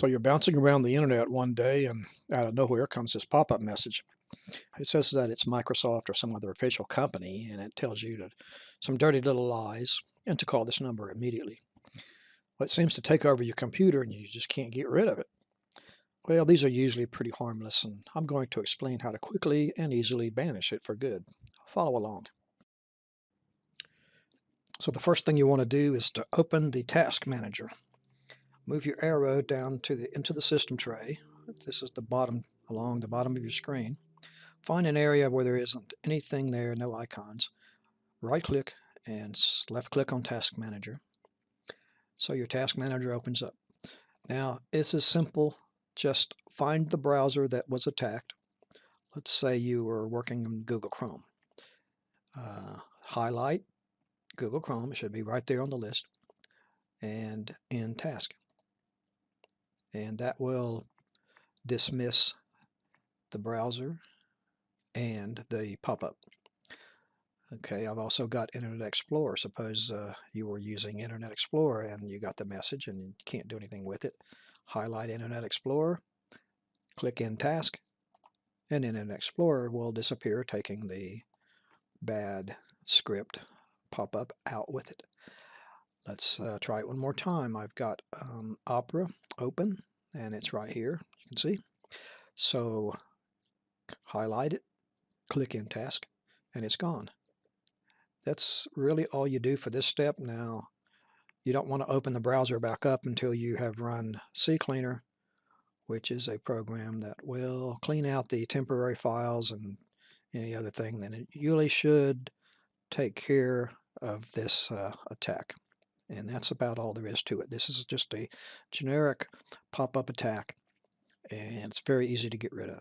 So you're bouncing around the internet one day and out of nowhere comes this pop-up message. It says that it's Microsoft or some other official company, and it tells you to some dirty little lies and to call this number immediately. Well, it seems to take over your computer and you just can't get rid of it. Well, these are usually pretty harmless, and I'm going to explain how to quickly and easily banish it for good. Follow along. So the first thing you want to do is to open the Task Manager. Move your arrow down to into the system tray. This is the bottom, along the bottom of your screen. Find an area where there isn't anything there, no icons. Right click and left click on Task Manager. So your Task Manager opens up. Now it's as simple, just find the browser that was attacked. Let's say you were working in Google Chrome. Highlight Google Chrome, it should be right there on the list, and in Task. And that will dismiss the browser and the pop-up. Okay, I've also got Internet Explorer. Suppose you were using Internet Explorer and you got the message and you can't do anything with it. Highlight Internet Explorer, click in Task, and Internet Explorer will disappear, taking the bad script pop-up out with it. Let's try it one more time. I've got Opera open, and it's right here, you can see. So highlight it, click in Task, and it's gone. That's really all you do for this step. Now, you don't want to open the browser back up until you have run Ccleaner, which is a program that will clean out the temporary files and any other thing. Then it usually should take care of this attack. And that's about all there is to it. This is just a generic pop-up attack, and it's very easy to get rid of.